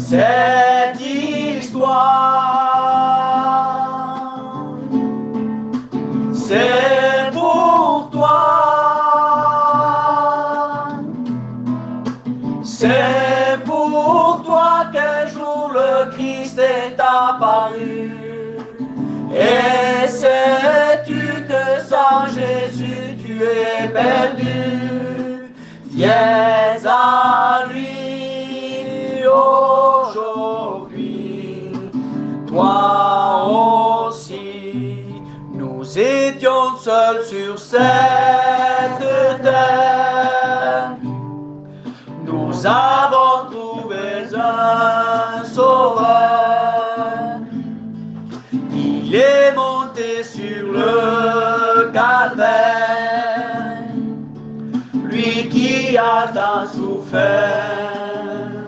cette histoire. C'est pour toi. C'est pour toi qu'un jour le Christ est apparu. Et sais-tu que sans Jésus tu es perdu? Viens à lui aujourd'hui, toi aussi. Nous étions seuls sur cette terre. Nous avons trouvé un sauveur. Il est monté sur le calvaire, lui qui a tant souffert.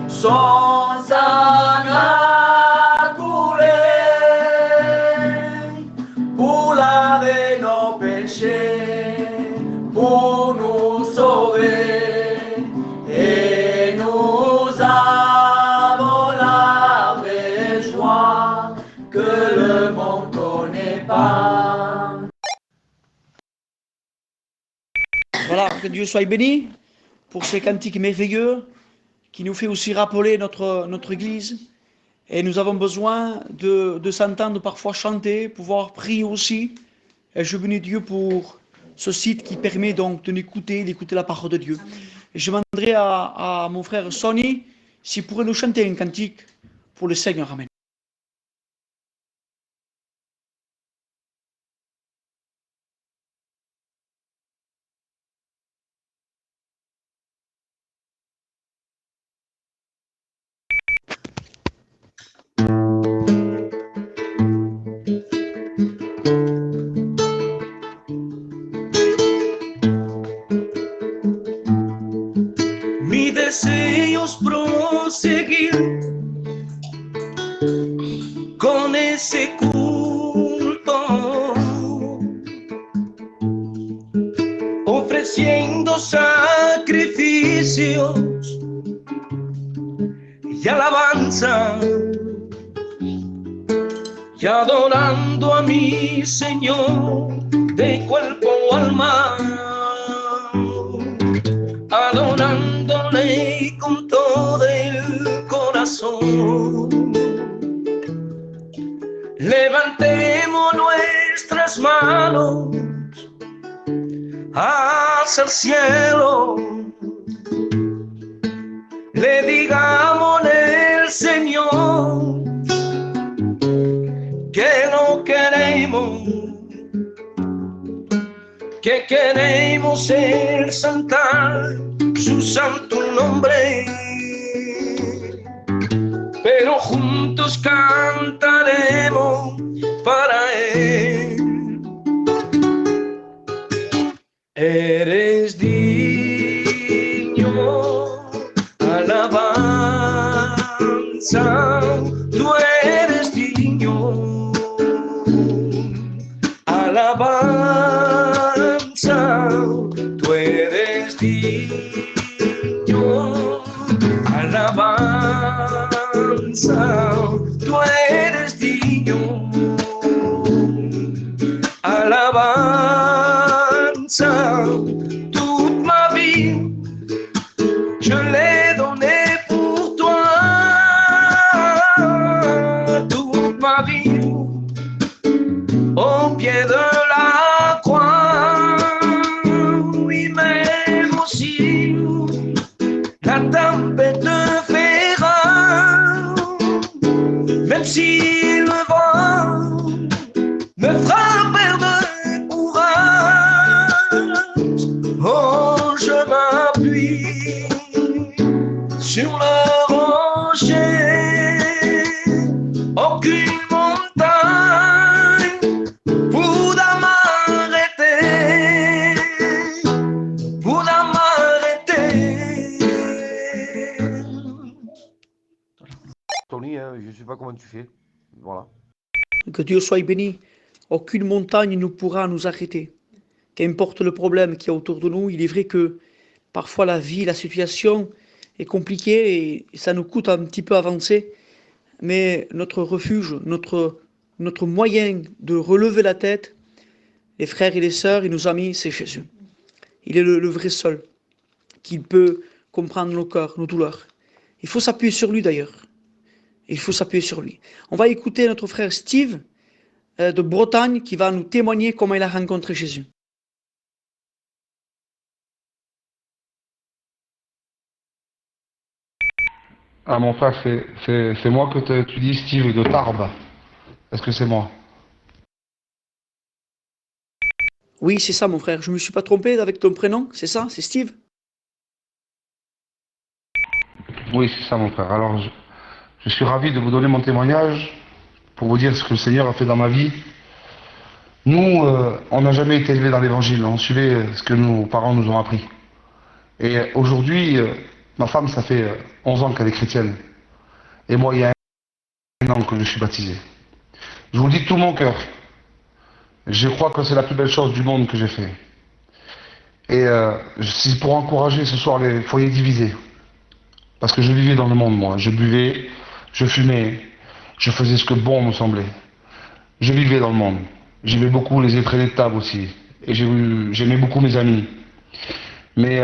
Son sang a coulé pour laver nos péchés, pour nous sauver. Et nous avons la vraie joie que le monde ne connaît pas. Voilà, que Dieu soit béni pour ces cantiques merveilleux qui nous fait aussi rappeler notre Église. Et nous avons besoin de s'entendre parfois chanter, pouvoir prier aussi. Et je bénis Dieu pour ce site qui permet donc d'écouter la parole de Dieu. Et je demanderai à mon frère Sonny s'il pourrait nous chanter un cantique pour le Seigneur. Amen. Mi deseo es proseguir con ese culto, ofreciendo sacrificios y alabanza, y adorando a mi Señor de cuerpo o alma, adorándole con todo el corazón. Levantemos nuestras manos hacia el cielo, le digamos al Señor que no queremos, que queremos exaltar su santo nombre, pero juntos cantaremos para Él. Eres digno, alabanza, tú eres digno, alabanza, tú eres digno, alabanza, tú eres digno, alabanza, toute ma vie, je l'ai donnée pour toi, toute ma vie, au pied de la croix, oui, même aussi, la tempête fera, même si le vent me frappe de courage, oh, je m'appuie sur le rocher, aucune montagne pourra m'arrêter, pourra m'arrêter. Tony, hein, je ne sais pas comment tu fais. Voilà. Que Dieu soit béni. Aucune montagne ne pourra nous arrêter. Qu'importe le problème qu'il y a autour de nous, il est vrai que parfois la vie, la situation est compliqué et ça nous coûte un petit peu avancer. Mais notre refuge, notre moyen de relever la tête, les frères et les sœurs et nos amis, c'est Jésus. Il est le vrai seul qui peut comprendre nos cœurs, nos douleurs. Il faut s'appuyer sur lui d'ailleurs. Il faut s'appuyer sur lui. On va écouter notre frère Steve de Bretagne qui va nous témoigner comment il a rencontré Jésus. Ah mon frère, c'est moi que tu dis Steve de Tarbes. Est-ce que c'est moi? Oui, c'est ça mon frère. Je ne me suis pas trompé avec ton prénom, c'est ça? C'est Steve? Oui, c'est ça mon frère. Alors je suis ravi de vous donner mon témoignage pour vous dire ce que le Seigneur a fait dans ma vie. Nous, on n'a jamais été élevés dans l'évangile, on suivait ce que nos parents nous ont appris. Et aujourd'hui, ma femme, ça fait 11 ans qu'elle est chrétienne. Et moi, il y a un an que je suis baptisé. Je vous le dis de tout mon cœur. Je crois que c'est la plus belle chose du monde que j'ai fait. Et c'est pour encourager ce soir les foyers divisés. Parce que je vivais dans le monde, moi. Je buvais, je fumais, je faisais ce que bon me semblait. Je vivais dans le monde. J'aimais beaucoup les entrées de table aussi. Et j'aimais beaucoup mes amis. Mais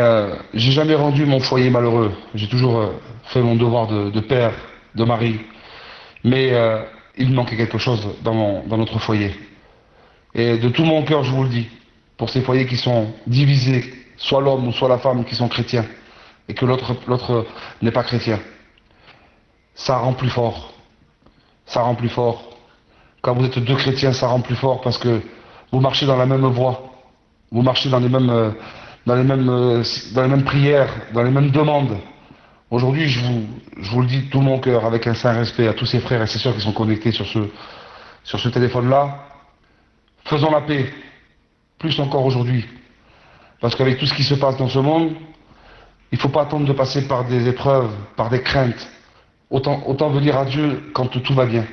j'ai jamais rendu mon foyer malheureux. J'ai toujours fait mon devoir de père, de mari. Mais il manquait quelque chose dans notre foyer. Et de tout mon cœur, je vous le dis, pour ces foyers qui sont divisés, soit l'homme ou soit la femme qui sont chrétiens, et que l'autre n'est pas chrétien, ça rend plus fort. Ça rend plus fort. Quand vous êtes deux chrétiens, ça rend plus fort parce que vous marchez dans la même voie. Vous marchez dans les mêmes prières, dans les mêmes demandes. Aujourd'hui, je vous le dis de tout mon cœur, avec un saint respect à tous ces frères et ces sœurs qui sont connectés sur ce téléphone-là. Faisons la paix, plus encore aujourd'hui. Parce qu'avec tout ce qui se passe dans ce monde, il ne faut pas attendre de passer par des épreuves, par des craintes. Autant venir à Dieu quand tout va bien.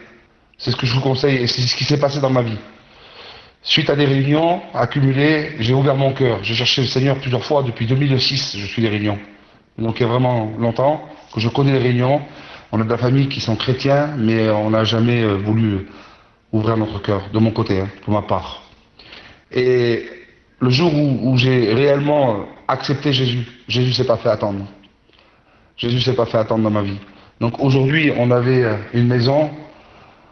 C'est ce que je vous conseille et c'est ce qui s'est passé dans ma vie. Suite à des réunions accumulées, j'ai ouvert mon cœur. J'ai cherché le Seigneur plusieurs fois. Depuis 2006, je suis des réunions. Donc il y a vraiment longtemps que je connais les réunions. On a de la famille qui sont chrétiens, mais on n'a jamais voulu ouvrir notre cœur, de mon côté, hein, pour ma part. Et le jour où j'ai réellement accepté Jésus, Jésus s'est pas fait attendre. Jésus s'est pas fait attendre dans ma vie. Donc aujourd'hui, on avait une maison,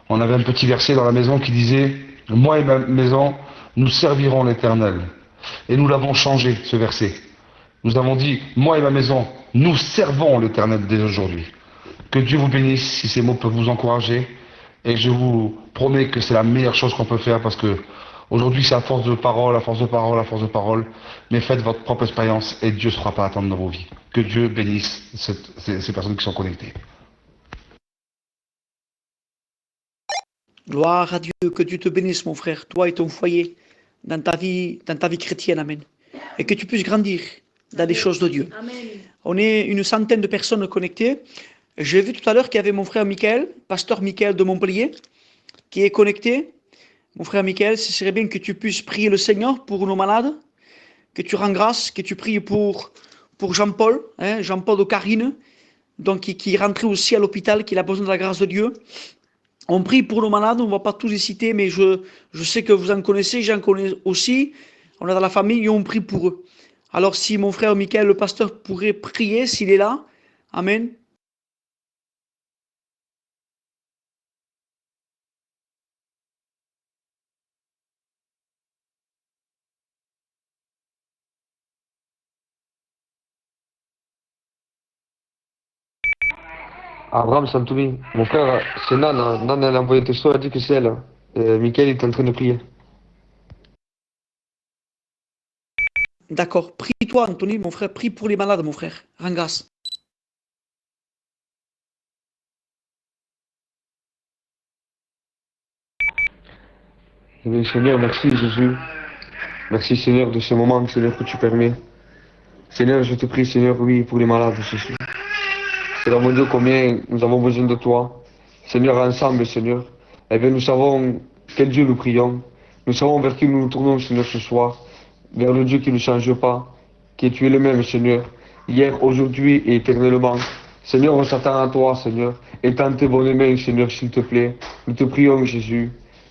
on avait un petit verset dans la maison qui disait « Moi et ma maison, nous servirons l'Éternel ». Et nous l'avons changé, ce verset. Nous avons dit « Moi et ma maison, nous servons l'Éternel dès aujourd'hui ». Que Dieu vous bénisse si ces mots peuvent vous encourager. Et je vous promets que c'est la meilleure chose qu'on peut faire parce que aujourd'hui c'est à force de parole, à force de parole, à force de parole. Mais faites votre propre expérience et Dieu ne sera pas à attendre dans vos vies. Que Dieu bénisse ces personnes qui sont connectées. Gloire à Dieu, que Dieu te bénisse mon frère, toi et ton foyer, dans ta vie chrétienne, amen. Et que tu puisses grandir dans les choses de Dieu. Amen. On est une centaine de personnes connectées. J'ai vu tout à l'heure qu'il y avait mon frère Michael, pasteur Michael de Montpellier, qui est connecté. Mon frère Michael, ce serait bien que tu puisses prier le Seigneur pour nos malades, que tu rends grâce, que tu pries pour Jean-Paul, Jean-Paul de Carine, donc qui est rentré aussi à l'hôpital, qui a besoin de la grâce de Dieu. On prie pour nos malades, on ne va pas tous les citer, mais je sais que vous en connaissez, j'en connais aussi. On est dans la famille et on prie pour eux. Alors si mon frère Michael, le pasteur, pourrait prier, s'il est là, amen. Abraham Santoumi, mon frère, c'est Nan. Hein. Nan, elle a envoyé un texto, elle a dit que c'est elle. Hein. Et Mickaël est en train de prier. D'accord, prie-toi Anthony, mon frère, prie pour les malades, mon frère, rends grâce. Eh bien, Seigneur, merci Jésus. Merci Seigneur de ce moment, Seigneur, que tu permets. Seigneur, je te prie, Seigneur, oui, pour les malades, Jésus. Seigneur mon Dieu, combien nous avons besoin de toi. Seigneur, ensemble, Seigneur. Eh bien, nous savons quel Dieu nous prions. Nous savons vers qui nous nous tournons, Seigneur, ce soir. Vers le Dieu qui ne change pas, qui est tu es le même, Seigneur. hier, aujourd'hui et éternellement. Seigneur, on s'attend à toi, Seigneur. Étends tes bonnes mains, Seigneur, s'il te plaît. Nous te prions, Jésus.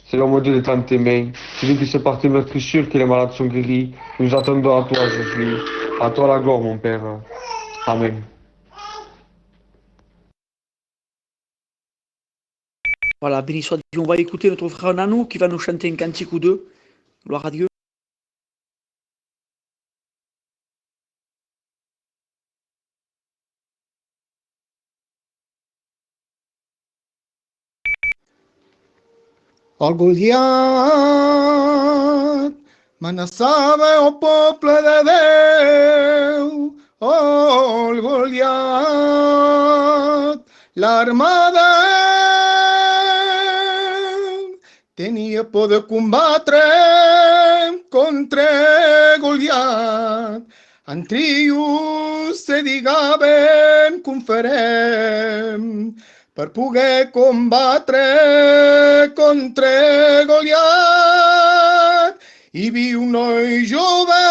Seigneur, mon Dieu, d'étendre tes mains. Jésus, que c'est par tes meurtrissures que les malades sont guéris. Nous attendons à toi, Jésus. À toi la gloire, mon Père. Amen. Voilà, béni soit Dieu. On va écouter notre frère Nanou qui va nous chanter un cantique ou deux. Gloire à Dieu. El Goliat amenaçava el poble de Déu. Oh, el Goliat, l'armada tenia por de combatre contra Goliat. En trios se digaven conferem per poder combatre contra Goliat. Hi havia un noi jove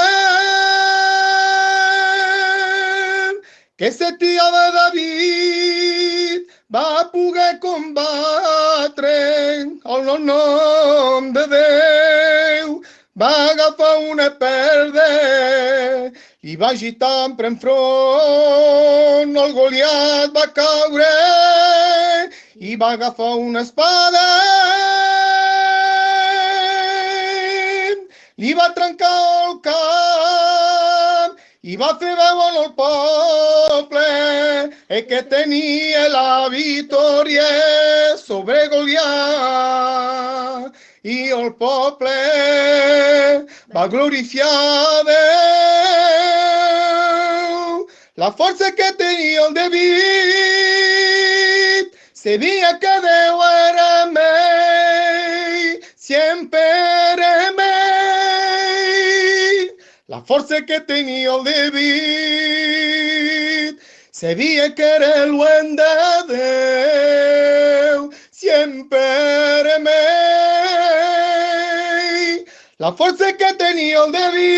que se tiava David va poder combatre el nom de Déu. Va agafar una perda i va agitar enfront. El Goliat va caure i va agafar una espada. Li va trencar el cap i va fer veure al poble que tenia la victòria sobre Goliat. I el poble va glorificar Déu. La força que tenia el David, sabia que Déu era amb ell, sempre era amb ell. La força que tenia el David, sabia que era lluny de Déu, sempre era amb ell. La força que tenia el David,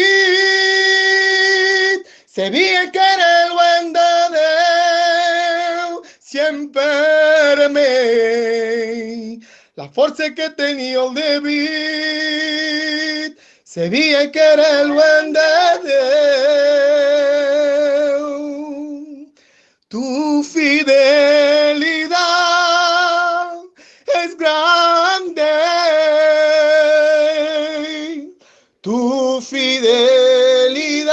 sabia que era lluny de Déu, sempre era amb ell. La força que tenia el David, sabia que era lluny de Déu. Tu fidelidad es grande. Tu fidelidad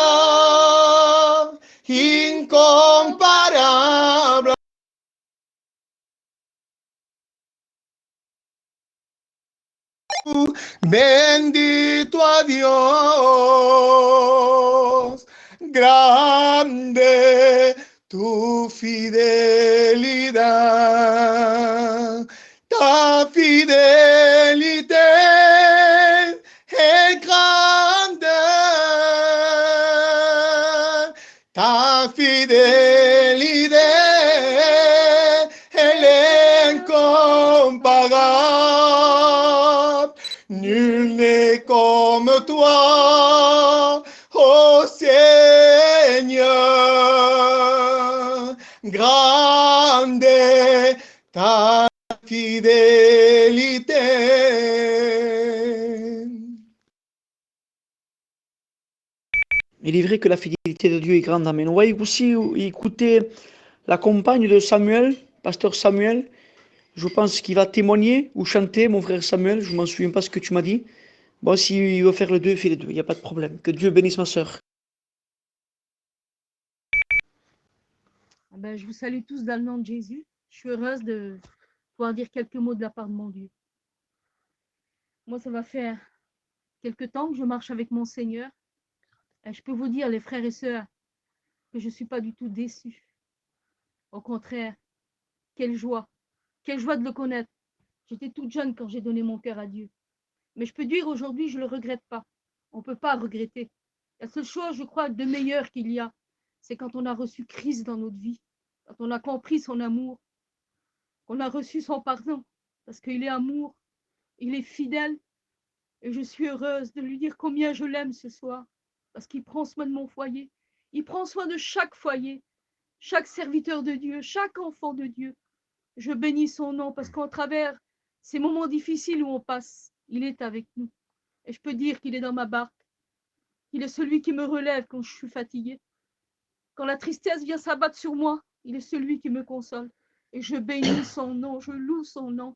incomparable. Bendito a Dios, grande tu fidelidad. Ta fidelidad es grande. Ta fidelidad es incomparable. Nul n'est comme toi, ô Seigneur. Grande ta fidélité. Il est vrai que la fidélité de Dieu est grande. Amen. On va aussi écouter la compagne de Samuel, pasteur Samuel. Je pense qu'il va témoigner ou chanter, mon frère Samuel. Je ne m'en souviens pas ce que tu m'as dit. Bon, s'il veut faire les deux, fais les deux. Il n'y a pas de problème. Que Dieu bénisse ma sœur. Je vous salue tous dans le nom de Jésus. Je suis heureuse de pouvoir dire quelques mots de la part de mon Dieu. Moi, ça va faire quelque temps que je marche avec mon Seigneur. Et je peux vous dire, les frères et sœurs, que je ne suis pas du tout déçue. Au contraire, quelle joie de le connaître. J'étais toute jeune quand j'ai donné mon cœur à Dieu. Mais je peux dire aujourd'hui, je ne le regrette pas. On ne peut pas regretter. La seule chose, je crois, de meilleure qu'il y a, c'est quand on a reçu Christ dans notre vie, quand on a compris son amour, qu'on a reçu son pardon, parce qu'il est amour, il est fidèle, et je suis heureuse de lui dire combien je l'aime ce soir, parce qu'il prend soin de mon foyer, Il prend soin de chaque foyer, chaque serviteur de Dieu, chaque enfant de Dieu. Je bénis son nom parce qu'en travers ces moments difficiles où on passe, il est avec nous. Et je peux dire qu'il est dans ma barque. Il est celui qui me relève quand je suis fatiguée. Quand la tristesse vient s'abattre sur moi, il est celui qui me console. Et je bénis son nom, je loue son nom.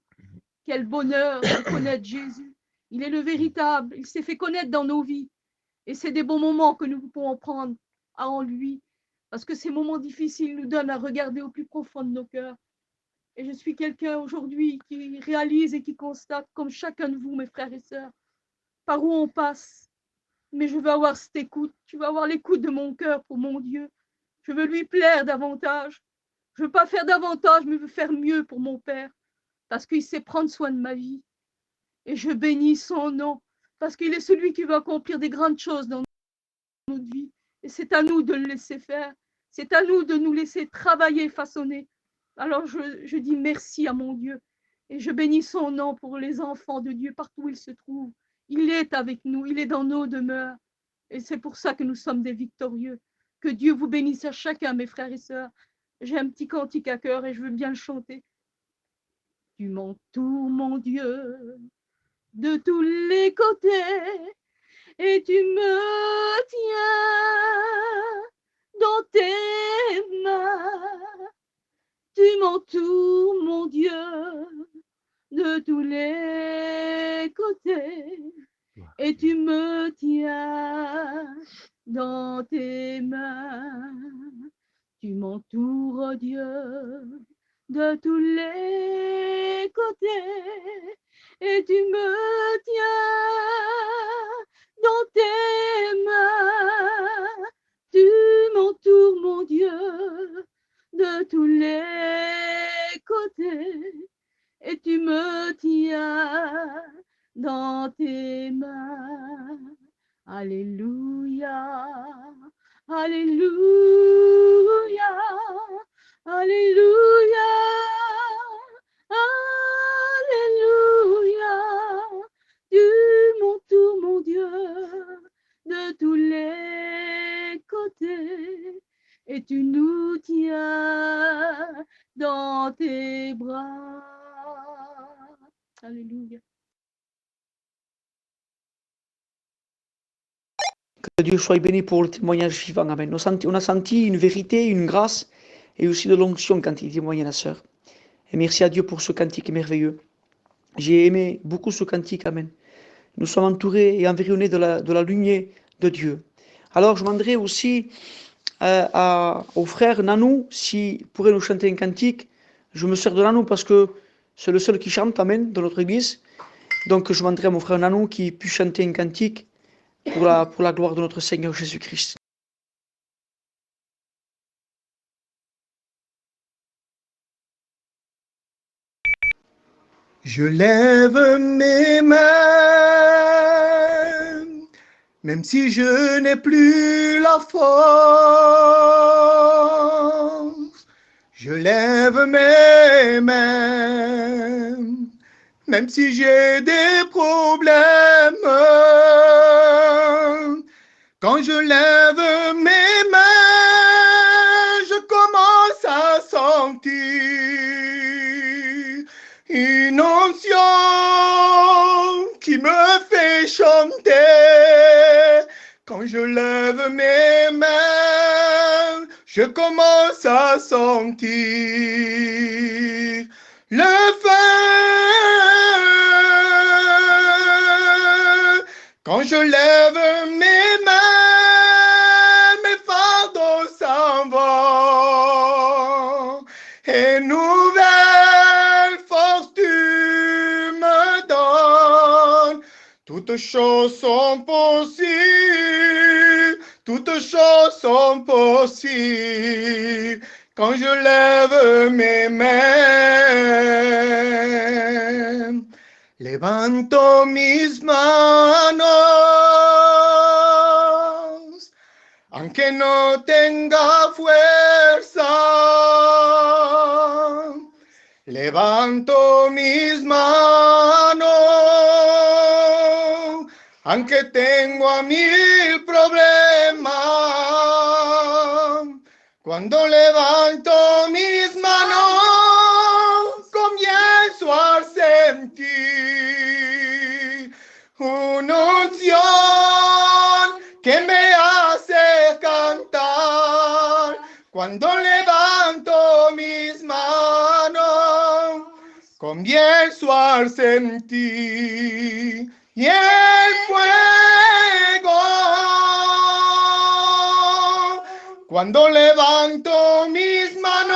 Quel bonheur de connaître Jésus. Il est le véritable, il s'est fait connaître dans nos vies. Et c'est des bons moments que nous pouvons prendre en lui. Parce que ces moments difficiles nous donnent à regarder au plus profond de nos cœurs. Et je suis quelqu'un aujourd'hui qui réalise et qui constate, comme chacun de vous, mes frères et sœurs, par où on passe. Mais je veux avoir cette écoute. Je veux avoir l'écoute de mon cœur pour mon Dieu. Je veux lui plaire davantage. Je ne veux pas faire davantage, mais je veux faire mieux pour mon Père. Parce qu'il sait prendre soin de ma vie. Et je bénis son nom. Parce qu'il est celui qui veut accomplir des grandes choses dans notre vie. Et c'est à nous de le laisser faire. C'est à nous de nous laisser travailler, façonner. Alors je dis merci à mon Dieu. Et je bénis son nom pour les enfants de Dieu partout où ils se trouvent. Il est avec nous, il est dans nos demeures. Et c'est pour ça que nous sommes des victorieux. Que Dieu vous bénisse à chacun, mes frères et sœurs. J'ai un petit cantique à cœur et je veux bien le chanter. Tu m'entoures, mon Dieu, de tous les côtés, et tu me tiens dans tes mains. Tu m'entoures, mon Dieu, de tous les côtés, et tu me tiens dans tes mains. Tu m'entoures, oh Dieu, de tous les côtés, et tu me tiens dans tes mains. Tu m'entoures, mon Dieu, de tous les côtés, et tu me tiens dans tes mains. Alléluia, alléluia, alléluia, alléluia. Tu m'entoures, mon Dieu, de tous les côtés, et tu nous tiens dans tes bras. Alléluia. Que Dieu soit béni pour le témoignage vivant. Amen. On a senti une vérité, une grâce et aussi de l'onction quand il témoignait la sœur. Et merci à Dieu pour ce cantique merveilleux. J'ai aimé beaucoup ce cantique. Amen. Nous sommes entourés et environnés de la lumière de Dieu. Alors je demanderai aussi au frère Nanou s'il pourrait nous chanter un cantique. Je me sers de Nanou parce que c'est le seul qui chante, amen, de notre église. Donc je demanderai à mon frère Nanou qui puisse chanter un cantique pour la gloire de notre Seigneur Jésus-Christ. Je lève mes mains, même si je n'ai plus la force. Je lève mes mains, même si j'ai des problèmes. Quand je lève mes mains, je commence à sentir une onction qui me fait chanter. Quand je lève mes mains, je commence à sentir le feu. Quand je lève mes mains, mes fardeaux s'en vont. Et nouvelle force tu me donnes. Toutes choses sont possibles. Toutes choses sont possibles. Quand je lève mes mains. Levanto mis manos, aunque no tenga fuerza. Levanto mis manos, aunque tengo 1000 problemas. Cuando levanto mis manos, comienzo a sentir una unción que me hace cantar. Cuando levanto mis manos, comienzo a sentir y el fuego. Cuando levanto mis manos,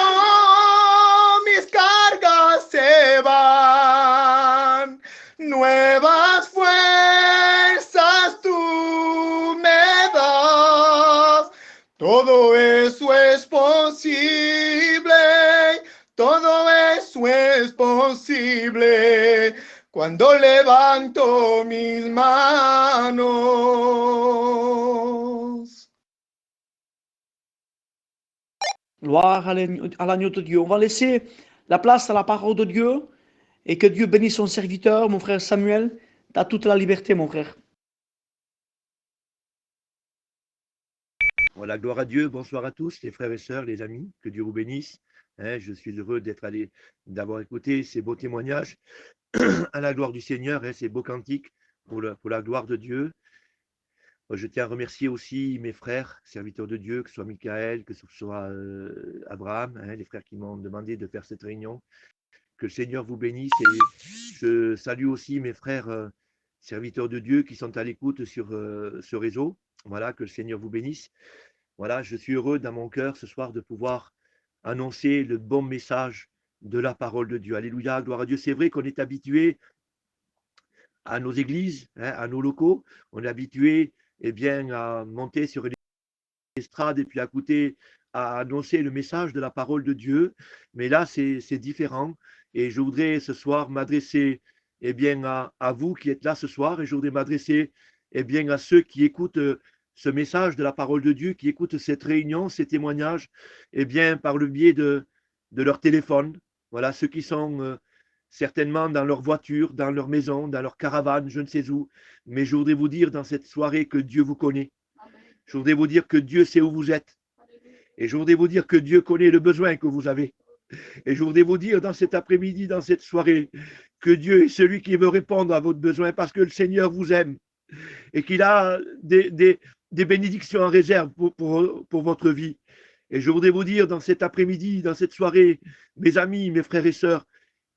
mis cargas se van. Nuevas fuerzas tú me das. Todo eso es posible. Todo eso es posible cuando levanto mis manos. Gloire à l'agneau de Dieu. On va laisser la place à la parole de Dieu et que Dieu bénisse son serviteur, mon frère Samuel. Tu as toute la liberté, mon frère. Voilà, gloire à Dieu, bonsoir à tous, les frères et sœurs, les amis, que Dieu vous bénisse. Je suis heureux d'avoir écouté ces beaux témoignages à la gloire du Seigneur, ces beaux cantiques pour la gloire de Dieu. Je tiens à remercier aussi mes frères, serviteurs de Dieu, que ce soit Michael, que ce soit Abraham, les frères qui m'ont demandé de faire cette réunion. Que le Seigneur vous bénisse et je salue aussi mes frères serviteurs de Dieu qui sont à l'écoute sur ce réseau. Voilà, que le Seigneur vous bénisse. Voilà, je suis heureux dans mon cœur ce soir de pouvoir annoncer le bon message de la parole de Dieu. Alléluia, gloire à Dieu. C'est vrai qu'on est habitué à nos églises, à nos locaux. On est habitué à monter sur une estrade et puis à annoncer le message de la parole de Dieu. Mais là, c'est différent. Et je voudrais ce soir m'adresser à vous qui êtes là ce soir et je voudrais m'adresser à ceux qui écoutent ce message de la parole de Dieu, qui écoutent cette réunion, ces témoignages, par le biais de leur téléphone. Voilà, ceux qui sont certainement dans leur voiture, dans leur maison, dans leur caravane, je ne sais où. Mais je voudrais vous dire dans cette soirée que Dieu vous connaît. Je voudrais vous dire que Dieu sait où vous êtes. Et je voudrais vous dire que Dieu connaît le besoin que vous avez. Et je voudrais vous dire dans cet après-midi, dans cette soirée, que Dieu est celui qui veut répondre à votre besoin parce que le Seigneur vous aime et qu'il a des bénédictions en réserve pour votre vie. Et je voudrais vous dire dans cet après-midi, dans cette soirée, mes amis, mes frères et sœurs,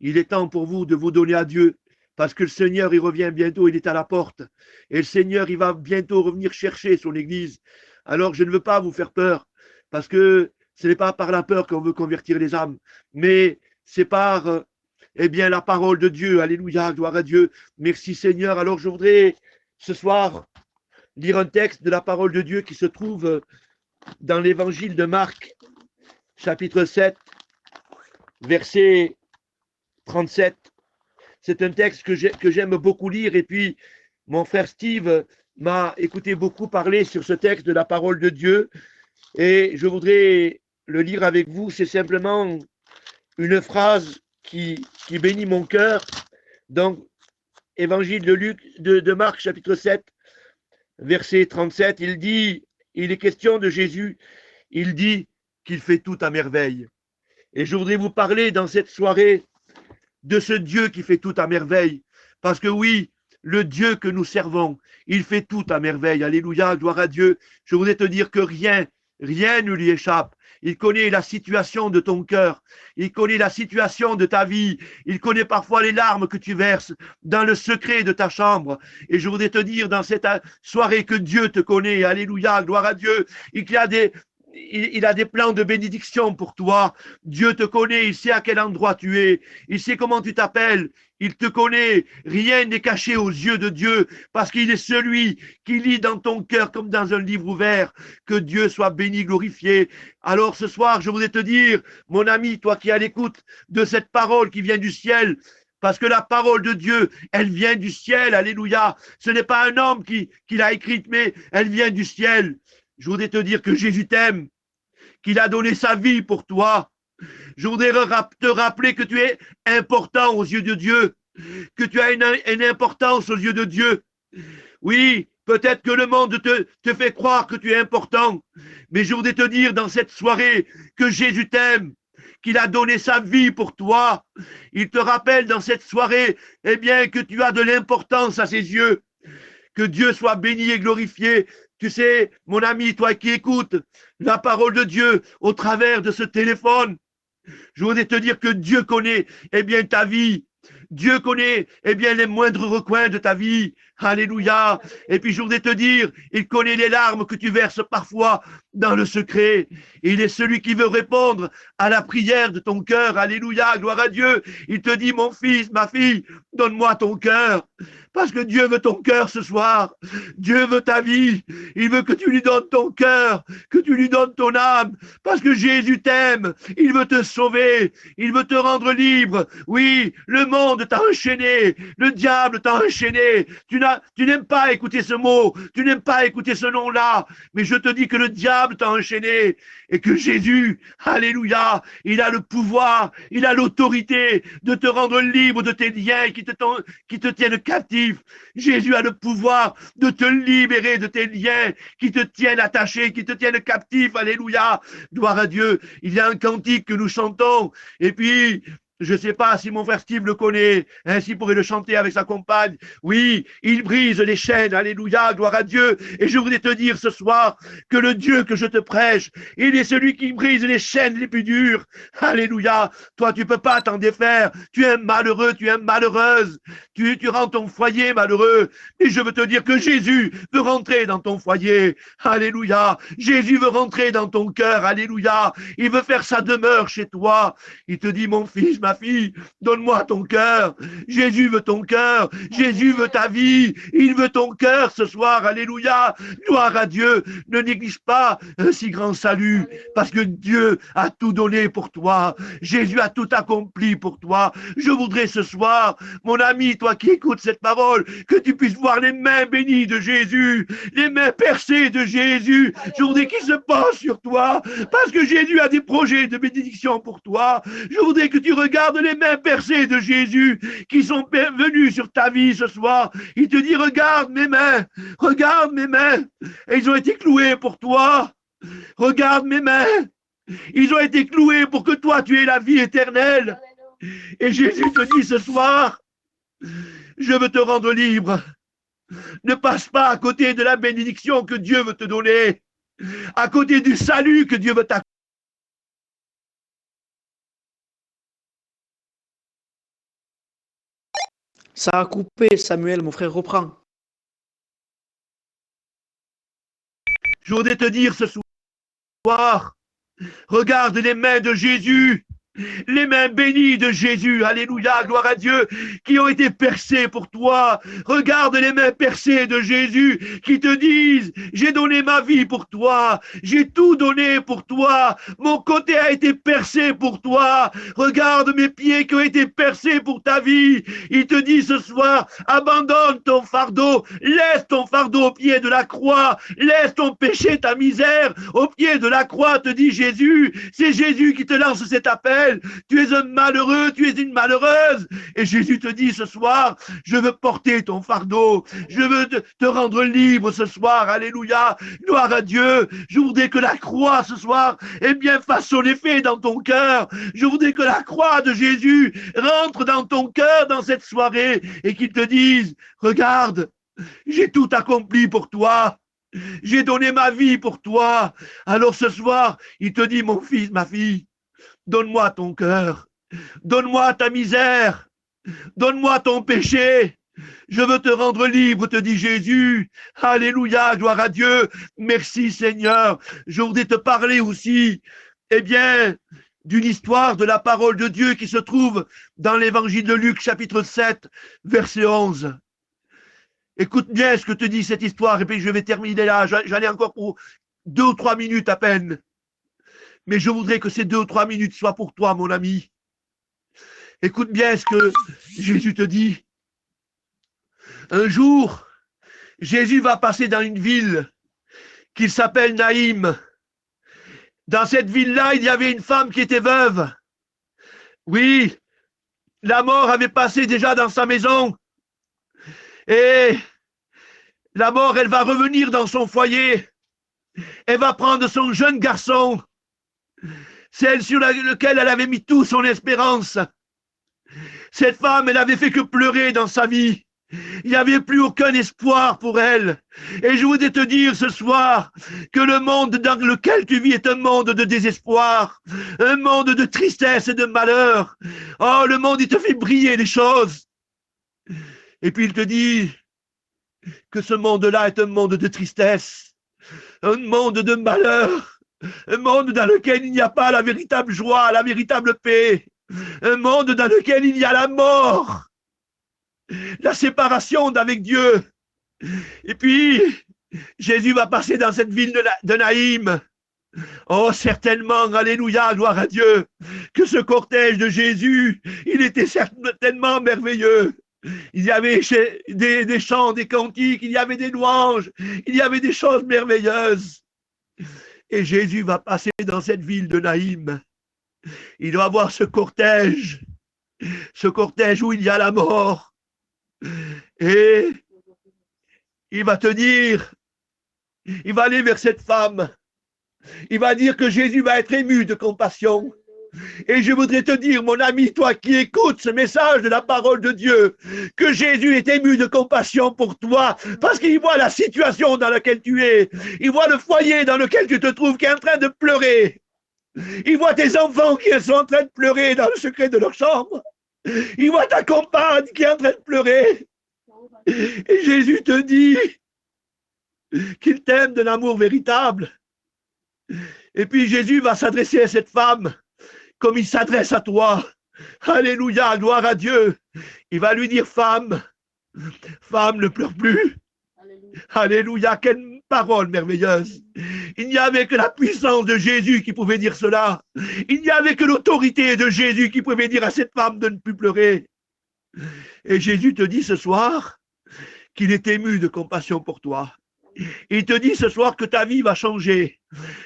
il est temps pour vous de vous donner à Dieu parce que le Seigneur, il revient bientôt, il est à la porte. Et le Seigneur, il va bientôt revenir chercher son Église. Alors, je ne veux pas vous faire peur parce que ce n'est pas par la peur qu'on veut convertir les âmes, mais c'est par la parole de Dieu. Alléluia, gloire à Dieu. Merci Seigneur. Alors, je voudrais ce soir lire un texte de la parole de Dieu qui se trouve dans l'évangile de Marc, chapitre 7, verset 37. C'est un texte que j'aime beaucoup lire et puis mon frère Steve m'a écouté beaucoup parler sur ce texte de la parole de Dieu et je voudrais le lire avec vous. C'est simplement une phrase qui bénit mon cœur. Donc, évangile de Marc, chapitre 7, verset 37, il est question de Jésus, il dit qu'il fait tout à merveille. Et je voudrais vous parler dans cette soirée de ce Dieu qui fait tout à merveille. Parce que oui, le Dieu que nous servons, il fait tout à merveille. Alléluia, gloire à Dieu. Je voudrais te dire que rien ne lui échappe. Il connaît la situation de ton cœur. Il connaît la situation de ta vie. Il connaît parfois les larmes que tu verses dans le secret de ta chambre. Et je voudrais te dire dans cette soirée que Dieu te connaît. Alléluia, gloire à Dieu. Il a des plans de bénédiction pour toi. Dieu te connaît, il sait à quel endroit tu es. Il sait comment tu t'appelles. Il te connaît. Rien n'est caché aux yeux de Dieu parce qu'il est celui qui lit dans ton cœur comme dans un livre ouvert. Que Dieu soit béni, glorifié. Alors ce soir, je voudrais te dire, mon ami, toi qui es à l'écoute de cette parole qui vient du ciel, parce que la parole de Dieu, elle vient du ciel. Alléluia. Ce n'est pas un homme qui l'a écrite, mais elle vient du ciel. Je voudrais te dire que Jésus t'aime, qu'il a donné sa vie pour toi. Je voudrais te rappeler que tu es important aux yeux de Dieu, que tu as une importance aux yeux de Dieu. Oui, Peut-être que le monde te fait croire que tu es important, mais je voudrais te dire dans cette soirée que Jésus t'aime, qu'il a donné sa vie pour toi. Il te rappelle dans cette soirée, eh bien, que tu as de l'importance à ses yeux. Que Dieu soit béni et glorifié. Tu sais, mon ami, toi qui écoutes la parole de Dieu au travers de ce téléphone, je voudrais te dire que Dieu connaît, eh bien, ta vie. Dieu connaît, eh bien, les moindres recoins de ta vie. Alléluia. Et puis, je voudrais te dire, il connaît les larmes que tu verses parfois dans le secret. Il est celui qui veut répondre à la prière de ton cœur. Alléluia. Gloire à Dieu. Il te dit, mon fils, ma fille, donne-moi ton cœur. Parce que Dieu veut ton cœur ce soir. Dieu veut ta vie. Il veut que tu lui donnes ton cœur, que tu lui donnes ton âme. Parce que Jésus t'aime. Il veut te sauver. Il veut te rendre libre. Oui, le monde t'a enchaîné. Le diable t'a enchaîné. Tu n'aimes pas écouter ce mot. Tu n'aimes pas écouter ce nom-là. Mais je te dis que le diable t'a enchaîné. Et que Jésus, alléluia, il a le pouvoir, il a l'autorité de te rendre libre de tes liens qui te tiennent captif. Jésus a le pouvoir de te libérer de tes liens qui te tiennent attaché, qui te tiennent captif. Alléluia. Gloire à Dieu. Il y a un cantique que nous chantons. Et puis, je ne sais pas si mon frère Steve le connaît, ainsi pourrait le chanter avec sa compagne. Oui, il brise les chaînes, alléluia, gloire à Dieu. Et je voudrais te dire ce soir que le Dieu que je te prêche, il est celui qui brise les chaînes les plus dures. Alléluia. Toi, tu peux pas t'en défaire. Tu es malheureux, tu es malheureuse. Tu rends ton foyer malheureux. Et je veux te dire que Jésus veut rentrer dans ton foyer. Alléluia. Jésus veut rentrer dans ton cœur. Alléluia. Il veut faire sa demeure chez toi. Il te dit, mon fils, ma fille, donne-moi ton cœur. Jésus veut ton cœur. Jésus veut ta vie. Il veut ton cœur ce soir. Alléluia. Gloire à Dieu. Ne néglige pas un si grand salut parce que Dieu a tout donné pour toi. Jésus a tout accompli pour toi. Je voudrais ce soir, mon ami, toi qui écoutes cette parole, que tu puisses voir les mains bénies de Jésus, les mains percées de Jésus. Je voudrais qu'il se penche sur toi parce que Jésus a des projets de bénédiction pour toi. Je voudrais que tu regarde les mains percées de Jésus qui sont venues sur ta vie ce soir. Il te dit, regarde mes mains, et ils ont été cloués pour toi. Regarde mes mains, ils ont été cloués pour que toi tu aies la vie éternelle. Et Jésus te dit ce soir, je veux te rendre libre. Ne passe pas à côté de la bénédiction que Dieu veut te donner, à côté du salut que Dieu veut t'accorder. Ça a coupé, Samuel, mon frère reprend. Je voudrais te dire ce soir, regarde les mains de Jésus, les mains bénies de Jésus, alléluia, gloire à Dieu, qui ont été percées pour toi. Regarde les mains percées de Jésus qui te disent, j'ai donné ma vie pour toi, j'ai tout donné pour toi, mon côté a été percé pour toi. Regarde mes pieds qui ont été percés pour ta vie. Il te dit ce soir, abandonne ton fardeau, laisse ton fardeau au pied de la croix, laisse ton péché, ta misère au pied de la croix, te dit Jésus. C'est Jésus qui te lance cet appel. Tu es un malheureux, tu es une malheureuse. Et Jésus te dit ce soir, je veux porter ton fardeau. Je veux te rendre libre ce soir. Alléluia. Gloire à Dieu. Je voudrais que la croix ce soir, eh bien, fasse son effet dans ton cœur. Je voudrais que la croix de Jésus rentre dans ton cœur dans cette soirée et qu'il te dise, regarde, j'ai tout accompli pour toi. J'ai donné ma vie pour toi. Alors ce soir, il te dit, mon fils, ma fille, donne-moi ton cœur, donne-moi ta misère, donne-moi ton péché. Je veux te rendre libre, te dit Jésus. Alléluia, gloire à Dieu. Merci Seigneur. Je voudrais te parler aussi, eh bien, d'une histoire de la parole de Dieu qui se trouve dans l'évangile de Luc, chapitre 7, verset 11. Écoute bien ce que te dit cette histoire, et puis je vais terminer là. J'en ai encore pour 2 ou 3 minutes à peine. Mais je voudrais que ces 2 ou 3 minutes soient pour toi, mon ami. Écoute bien ce que Jésus te dit. Un jour, Jésus va passer dans une ville qui s'appelle Naïm. Dans cette ville-là, il y avait une femme qui était veuve. Oui, la mort avait passé déjà dans sa maison. Et La mort, elle va revenir dans son foyer. Elle va prendre son jeune garçon, celle sur lequel elle avait mis toute son espérance. Cette femme, elle avait fait que pleurer dans sa vie. Il n'y avait plus aucun espoir pour elle. Et je voudrais te dire ce soir que le monde dans lequel tu vis est un monde de désespoir, un monde de tristesse et de malheur. Oh, le monde, il te fait briller les choses. Et puis il te dit que ce monde-là est un monde de tristesse, un monde de malheur, un monde dans lequel il n'y a pas la véritable joie, la véritable paix, un monde dans lequel il y a la mort, la séparation d'avec Dieu. Et puis, Jésus va passer dans cette ville de Naïm. Oh, certainement, alléluia, gloire à Dieu, que ce cortège de Jésus, il était certainement merveilleux. Il y avait des chants, des cantiques, il y avait des louanges, il y avait des choses merveilleuses. Et Jésus va passer dans cette ville de Naïm. Il va voir ce cortège où il y a la mort. Et il va te dire, il va aller vers cette femme. Il va dire que Jésus va être ému de compassion. Et je voudrais te dire, mon ami, toi qui écoutes ce message de la parole de Dieu, que Jésus est ému de compassion pour toi, parce qu'il voit la situation dans laquelle tu es. Il voit le foyer dans lequel tu te trouves qui est en train de pleurer. Il voit tes enfants qui sont en train de pleurer dans le secret de leur chambre. Il voit ta compagne qui est en train de pleurer. Et Jésus te dit qu'il t'aime d'un amour véritable. Et puis Jésus va s'adresser à cette femme comme il s'adresse à toi. Alléluia, gloire à Dieu. Il va lui dire, femme, ne pleure plus. Alléluia, quelle parole merveilleuse. Il n'y avait que la puissance de Jésus qui pouvait dire cela. Il n'y avait que l'autorité de Jésus qui pouvait dire à cette femme de ne plus pleurer. Et Jésus te dit ce soir qu'il est ému de compassion pour toi. Il te dit ce soir que ta vie va changer,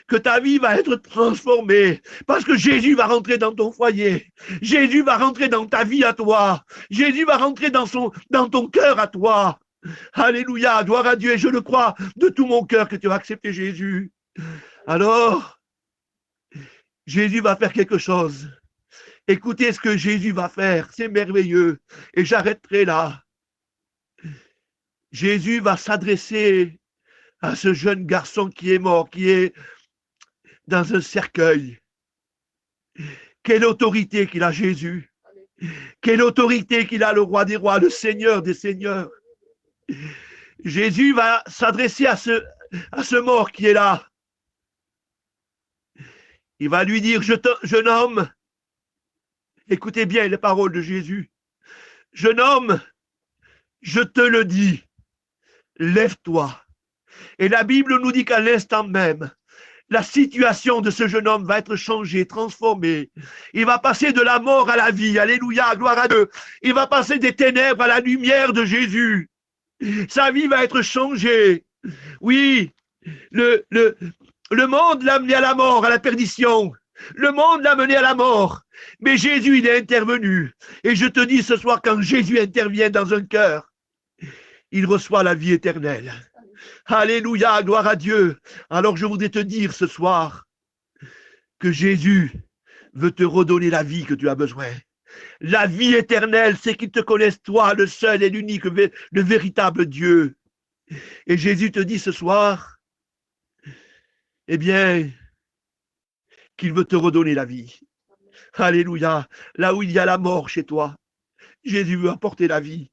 que ta vie va être transformée, parce que Jésus va rentrer dans ton foyer, Jésus va rentrer dans ta vie à toi, Jésus va rentrer dans ton cœur à toi. Alléluia, gloire à Dieu, et je le crois de tout mon cœur que tu vas accepter Jésus. Alors, Jésus va faire quelque chose. Écoutez ce que Jésus va faire, c'est merveilleux, et j'arrêterai là. Jésus va s'adresser à ce jeune garçon qui est mort, qui est dans un cercueil. Quelle autorité qu'il a Jésus. Quelle autorité qu'il a le roi des rois, le Seigneur des seigneurs. Jésus va s'adresser à ce mort qui est là. Il va lui dire, jeune homme, écoutez bien les paroles de Jésus. Jeune homme, je te le dis, lève-toi. Et la Bible nous dit qu'à l'instant même, la situation de ce jeune homme va être changée, transformée. Il va passer de la mort à la vie. Alléluia, gloire à Dieu. Il va passer des ténèbres à la lumière de Jésus. Sa vie va être changée. Oui, le monde l'a amené à la mort, à la perdition. Le monde l'a mené à la mort. Mais Jésus, il est intervenu. Et je te dis ce soir, quand Jésus intervient dans un cœur, il reçoit la vie éternelle. Alléluia, gloire à Dieu. Alors je voudrais te dire ce soir que Jésus veut te redonner la vie que tu as besoin. La vie éternelle, c'est qu'il te connaisse toi, le seul et l'unique, le véritable Dieu. Et Jésus te dit ce soir, eh bien, qu'il veut te redonner la vie. Alléluia. Là où il y a la mort chez toi, Jésus veut apporter la vie.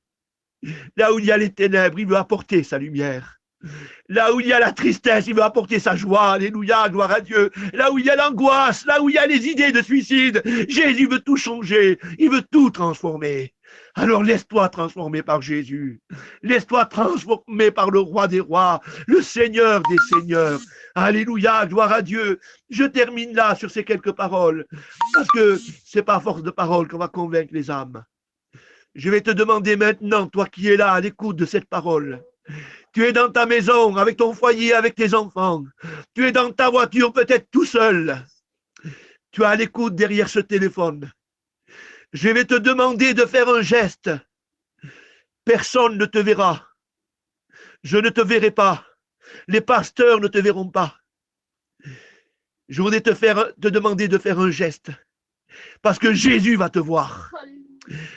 Là où il y a les ténèbres, il veut apporter sa lumière. Là où il y a la tristesse, il veut apporter sa joie. Alléluia, gloire à Dieu. Là où il y a l'angoisse, là où il y a les idées de suicide, Jésus veut tout changer. Il veut tout transformer. Alors laisse-toi transformer par Jésus. Laisse-toi transformer par le roi des rois, le Seigneur des seigneurs. Alléluia, gloire à Dieu. Je termine là sur ces quelques paroles, parce que c'est pas à force de paroles qu'on va convaincre les âmes. Je vais te demander maintenant, toi qui es là à l'écoute de cette parole, tu es dans ta maison, avec ton foyer, avec tes enfants. Tu es dans ta voiture, peut-être tout seul. Tu es à l'écoute derrière ce téléphone. Je vais te demander de faire un geste. Personne ne te verra. Je ne te verrai pas. Les pasteurs ne te verront pas. Je voudrais te demander de faire un geste. Parce que Jésus va te voir.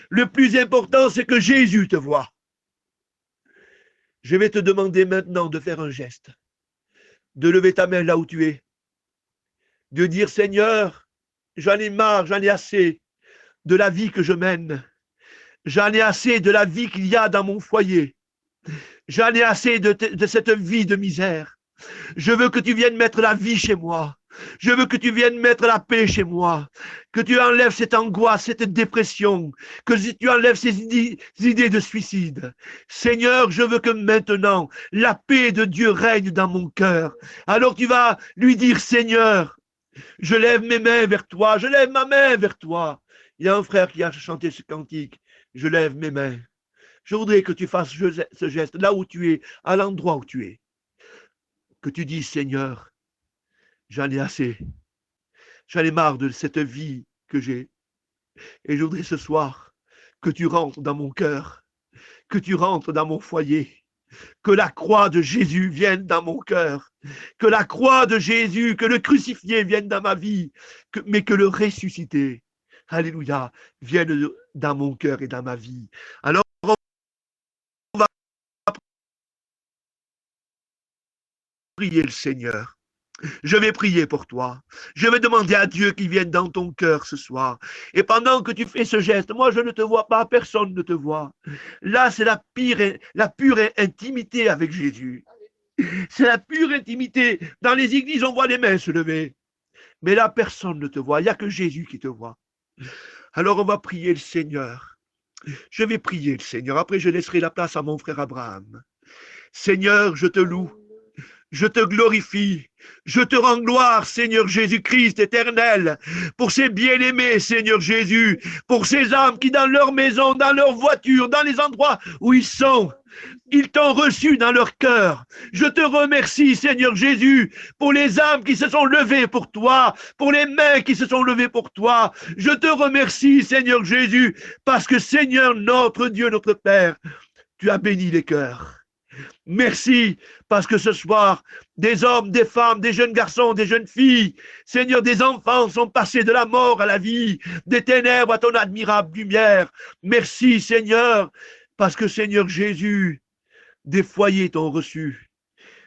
Le plus important, c'est que Jésus te voit. Je vais te demander maintenant de faire un geste. De lever ta main là où tu es. De dire, Seigneur, j'en ai marre, j'en ai assez de la vie que je mène. J'en ai assez de la vie qu'il y a dans mon foyer. J'en ai assez de cette vie de misère. Je veux que tu viennes mettre la vie chez moi. Je veux que tu viennes mettre la paix chez moi. Que tu enlèves cette angoisse, cette dépression. Que tu enlèves ces idées de suicide. Seigneur, je veux que maintenant, la paix de Dieu règne dans mon cœur. Alors tu vas lui dire, Seigneur, je lève mes mains vers toi. Je lève ma main vers toi. Il y a un frère qui a chanté ce cantique. Je lève mes mains. Je voudrais que tu fasses ce geste là où tu es, à l'endroit où tu es. Que tu dises, Seigneur, j'en ai assez. J'en ai marre de cette vie que j'ai. Et je voudrais ce soir que tu rentres dans mon cœur, que tu rentres dans mon foyer, que la croix de Jésus vienne dans mon cœur, que la croix de Jésus, que le crucifié vienne dans ma vie, mais que le ressuscité, alléluia, vienne dans mon cœur et dans ma vie. Alors, on va prier le Seigneur. Je vais prier pour toi. Je vais demander à Dieu qu'il vienne dans ton cœur ce soir. Et pendant que tu fais ce geste, moi je ne te vois pas, personne ne te voit. Là, c'est la pure intimité avec Jésus. C'est la pure intimité. Dans les églises, on voit les mains se lever. Mais là, personne ne te voit. Il n'y a que Jésus qui te voit. Alors on va prier le Seigneur. Je vais prier le Seigneur. Après, je laisserai la place à mon frère Abraham. Seigneur, je te loue. Je te glorifie, je te rends gloire, Seigneur Jésus-Christ éternel, pour ces bien-aimés, Seigneur Jésus, pour ces âmes qui dans leur maison, dans leur voiture, dans les endroits où ils sont, ils t'ont reçu dans leur cœur. Je te remercie, Seigneur Jésus, pour les âmes qui se sont levées pour toi, pour les mains qui se sont levées pour toi. Je te remercie, Seigneur Jésus, parce que, Seigneur, notre Dieu, notre Père, tu as béni les cœurs. Merci, parce que ce soir, des hommes, des femmes, des jeunes garçons, des jeunes filles, Seigneur, des enfants sont passés de la mort à la vie, des ténèbres à ton admirable lumière. Merci, Seigneur, parce que, Seigneur Jésus, des foyers t'ont reçu,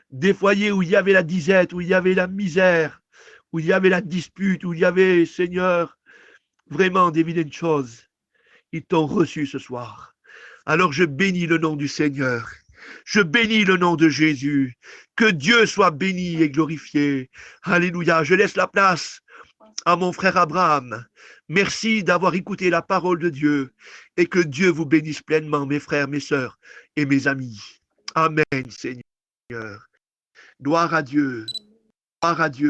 des foyers où il y avait la disette, où il y avait la misère, où il y avait la dispute, où il y avait, Seigneur, vraiment des vilaines choses. Ils t'ont reçu ce soir. Alors je bénis le nom du Seigneur. Je bénis le nom de Jésus. Que Dieu soit béni et glorifié. Alléluia. Je laisse la place à mon frère Abraham. Merci d'avoir écouté la parole de Dieu et que Dieu vous bénisse pleinement, mes frères, mes sœurs et mes amis. Amen, Seigneur. Gloire à Dieu. Gloire à Dieu.